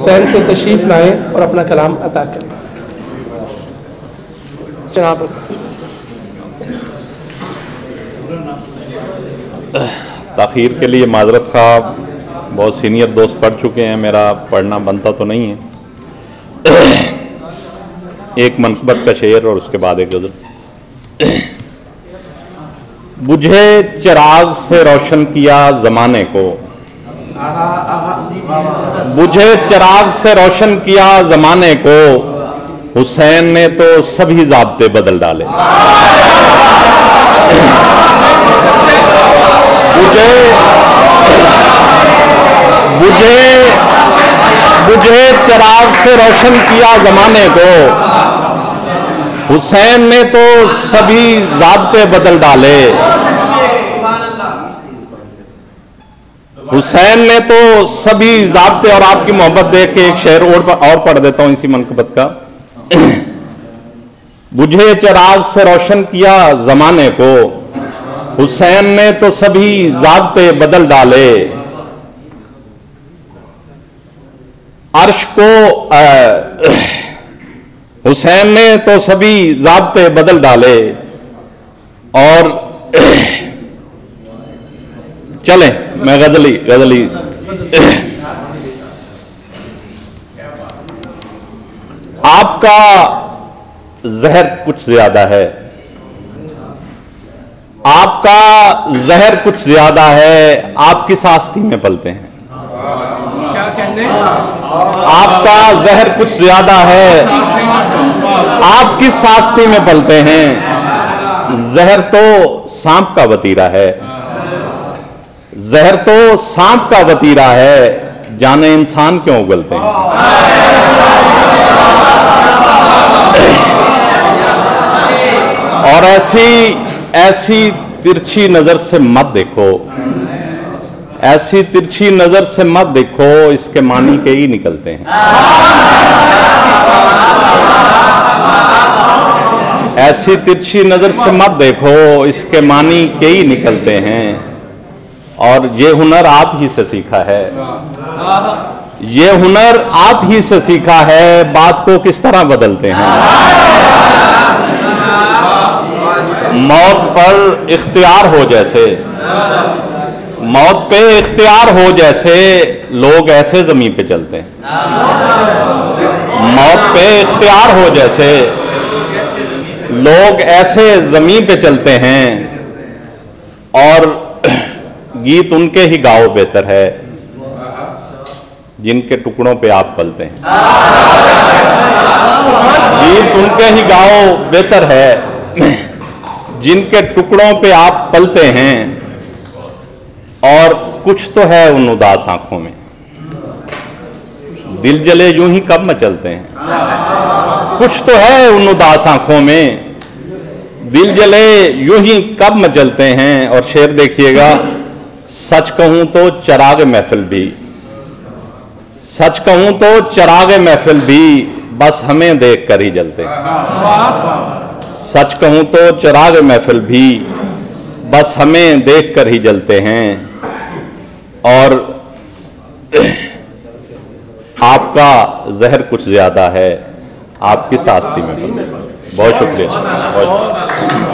हुसैन से तशरीफ लाएं और अपना कलाम अता करें। जनाब ताख़ीर के लिए माजरत खा, बहुत सीनियर दोस्त पढ़ चुके हैं, मेरा पढ़ना बनता तो नहीं है। एक मनसबत का शेर और उसके बाद एक गज़ल। बुझे चिराग से रोशन किया ज़माने को, बुझे चिराग से रोशन किया ज़माने को, हुसैन ने तो सभी ज़ाब्ते बदल डाले। बुझे चिराग से रोशन किया ज़माने को, हुसैन ने तो सभी ज़ाब्ते बदल डाले। हुसैन ने तो सभी ज़ाब्ते, और आपकी मोहब्बत देख के एक शेर और पढ़ देता हूं इसी मनकबत का। बुझे चिराग से रोशन किया ज़माने को, हुसैन ने तो सभी ज़ाब्ते बदल डाले। अर्श को हुसैन ने तो सभी ज़ाब्ते बदल डाले। और चलें, मैं गजली आपका जहर कुछ ज्यादा है, आपका जहर कुछ ज्यादा है, आप किस आस्ती में पलते हैं? क्या कहते हैं? आपका जहर कुछ ज्यादा है, आप किस आस्ती में पलते हैं? जहर तो सांप का वतीरा है, जहर तो सांप का वतीरा है, जाने इंसान क्यों उगलते हैं? और ऐसी तिरछी नजर से मत देखो, ऐसी तिरछी नजर से मत देखो, इसके मानी के ही निकलते हैं। ऐसी तिरछी नजर से मत देखो, इसके मानी के ही निकलते हैं। और ये हुनर आप ही से सीखा है, ये हुनर आप ही से सीखा है, बात को किस तरह बदलते हैं। मौत पर इख्तियार हो जैसे, मौत पे इख्तियार हो जैसे, लोग ऐसे जमीन पे चलते हैं। मौत पे इख्तियार हो जैसे, लोग ऐसे जमीन पे चलते हैं। और गीत उनके ही गाओ बेहतर है, जिनके टुकड़ों पे आप पलते हैं। गीत उनके ही गाओ बेहतर है, जिनके टुकड़ों पे आप पलते हैं। और कुछ तो है उन उदास आंखों में, दिल जले यूं ही कब मचलते हैं। कुछ तो है उन उदास आंखों में, दिल जले यूं ही कब मचलते हैं। और शेर देखिएगा, सच कहूं तो चिराग महफिल भी, सच कहूं तो चिराग महफिल भी, बस हमें देख कर ही जलते हैं। सच कहूं तो चिराग महफिल भी, बस हमें देख कर ही जलते हैं। और आपका जहर कुछ ज्यादा है, आप किस आस्ती में? बहुत शुक्रिया, बहुत शुक्रिया।